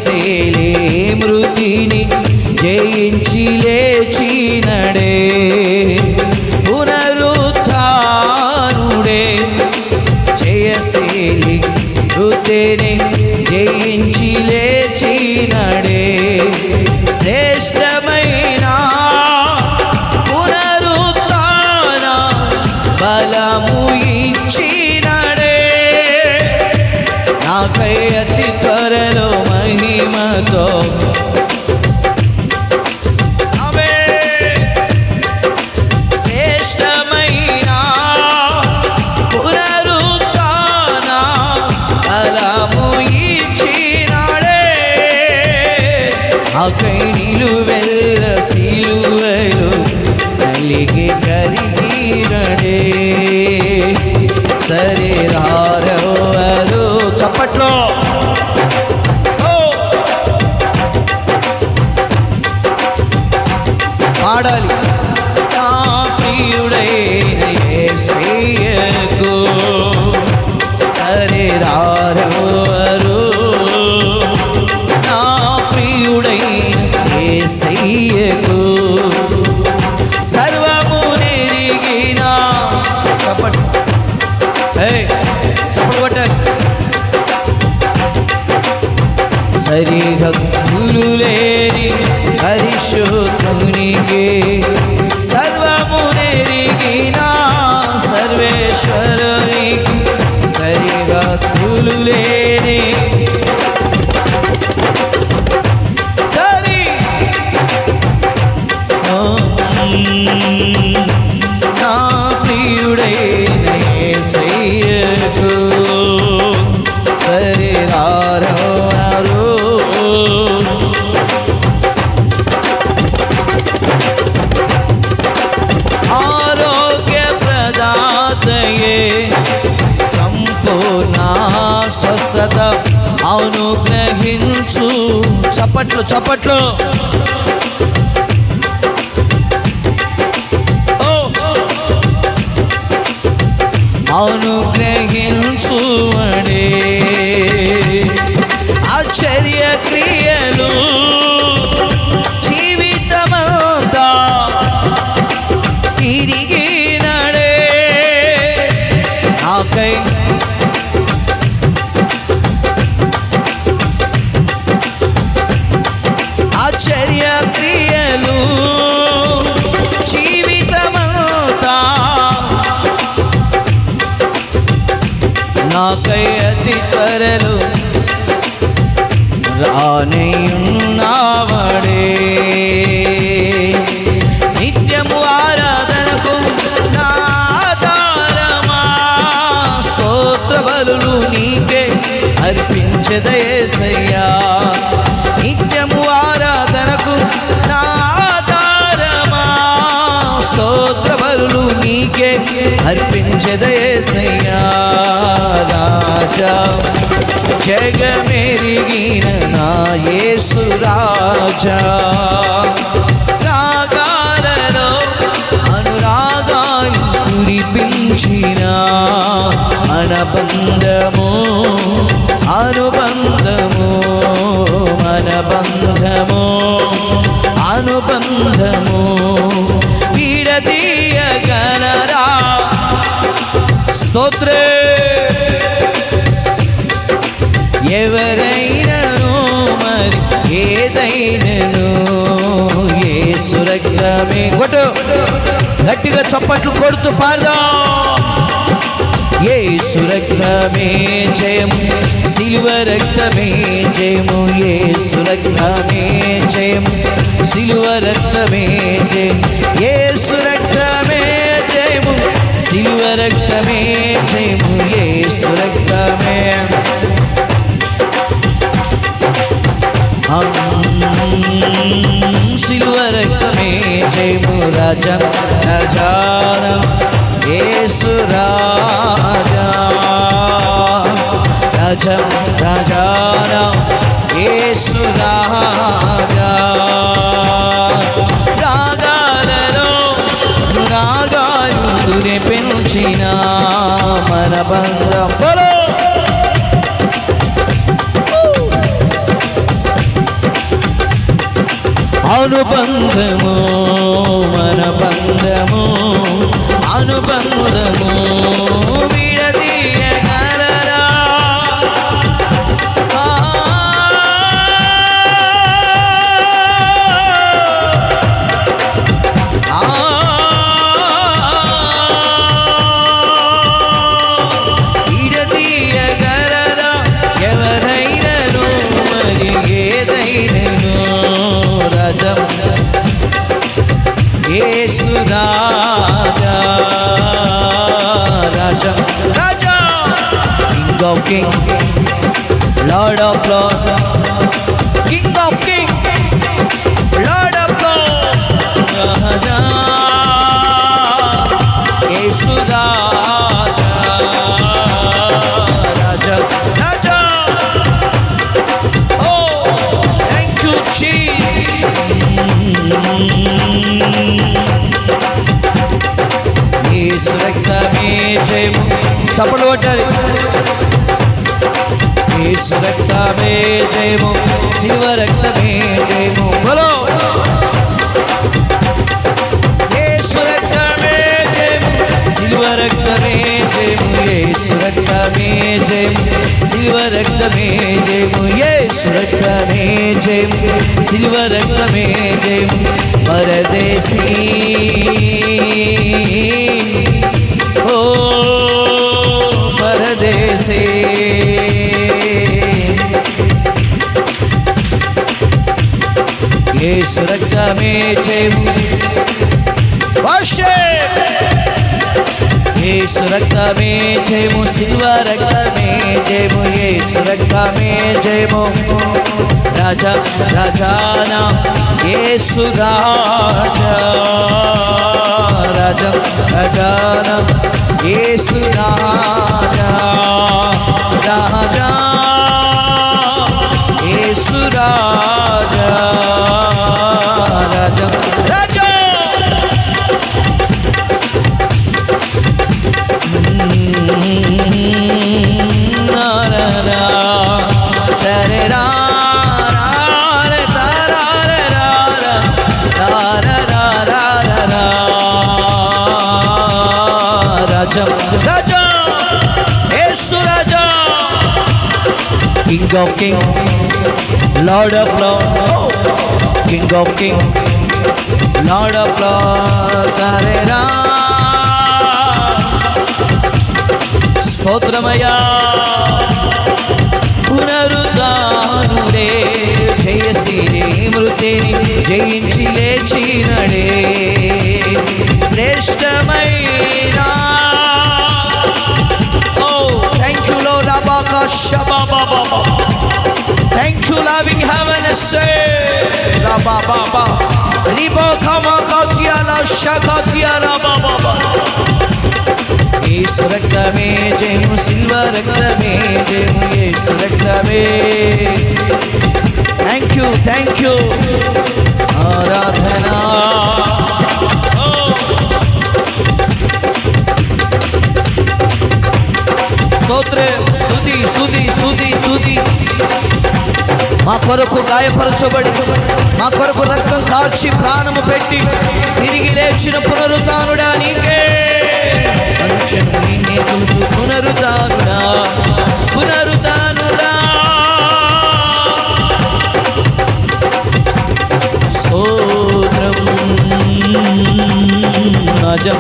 జయశీలి మృతిని జయించి లేచినడే, పునరుత్థానుడే. జయశీలి మృతిని జయించి లేచినడే, శ్రేష్టమైన పునరుత్థాన బలము ఇచ్చినడే. నాకై అతి త్వరలో మహిమతో శ్రేష్టమైన పునరుత్థాన బలము ఇచ్చినడే. నాకై నిలువెల్ల సిలువలో కరిగినడే. శరీరారవరు చప్పట్లో పాడాలి. నా ప్రియుడైన యేసయ్యకు శరీరారవరు, నా ప్రియుడైన యేసయ్యకు సర్వము నెరిగిన చప్పట్లు కొట్టాలి. సరిహద్దులు లేని పరిశుద్ధునికి సర్వము నెరిగిన సర్వేశ్వరునికి సరిహద్దులు లేని నా ప్రియుడైన యేసయ్యకు శరీరారవరు, ఆరోగ్య ప్రదాతయే సంపూర్ణ స్వస్థత అనుగ్రహించు. చప్పట్లు చప్పట్లు అనుగ్రహించువడే. ఆశ్చర్య క్రియలు జీవితమంతా తిరిగినడే. నాకై ఆశ్చర్య క్రియలు జీవితమంతా నాకై అతి త్వరలో రానేయున్నావడే. నిత్యము ఆరాధనకు నా ఆధారమా, స్తోత్ర బలులు నీకే అర్పించెద యేసయ్యా. నిత్యము ఆరాధనకు నా ఆధారమా, స్తోత్ర బలులు నీకే అర్పించెద యేసయ్యా. రాజా జగమెరిగిన నా యేసు రాజా, రాగాలలో అనురాగాలు కురిపించిన అనుబంధము అనుబంధము అనుబంధము అనుబంధము విడదీయగలరా. స్తోత్రే. ఎవరైనను మరి ఏదైనను యేసు రక్తమే. కొట్టు గట్టిగా చప్పట్లు కొడుతూ పాడదాం. యేసు రక్తమే జయము, సిలువ రక్తమే జయము. యేసు రక్తమే జయము, సిలువ రక్తమే జయము. యేసు రక్తమే జయము, సిలువ రక్తమే జయము. యేసు రక్తమే సిలువ రక్తమే జయము. రాజా రాజానం యేసు రాజా, రాజా రాజానం యేసు రాజా. రాగాలలో రాగాలు పెంచిన మన బంధం అనుబంధము మన బంధము అనుబంధము విడదీయగలరా విడదీయగలరా ఎవరైనను మరి ఏదైనను రాజం యేసు రాజా రాజా రాజా king of king lord of lord king of king lord of lord రాజా యేసు రాజా రాజా రాజా ఓ థ్యాంక్ యూ యేసు రక్తమే జయము చప్పట్లు కొట్టాలి యేసు రక్తమే జయము శివ రక్తమే జయము బలో యేసు రక్తమే జయము శివ రక్తమే జయము యేసు రక్తమే జయము శివ రక్తమే జయము యేసు రక్తమే జయము శివ రక్తమే జయము పరదేశీ ఓ పరదేశీ యేసు రక్తమే జయము వర్షిప్ యేసు రక్తమే జయము శివ రక్తమే జయము యేసు రక్తమే జయము రాజా రాజానా యేసు రాజా రాజా రాజానా యేసు రాజా రాజా యేసు రాజా రాజా రాజా రాజా యేసు రాజా king of king lord of lord king of king lord of lord హల్లెలూయా స్తోత్రమయ్యా పునరుద్ధానుడే జయశీలి మృతిని జయించి లేచినడే శ్రేష్టమైన thank you Lord abaka shababa thank you loving heaven say rababa ribo kama katia la shakatia rababa yesu raktame jemu silva raktame jemu yesu raktame thank you aradhana స్తోత్రం స్తుతి స్తుతి స్తుతి స్తుతి మా కొరకు గాయపరచబడి మా కొరకు రక్తం కార్చి ప్రాణము పెట్టి తిరిగి లేచిన పునరుద్ధానుడా నీకే పునరుద్ధానుడా పునరుద్ధానుడా స్తోత్రం రాజా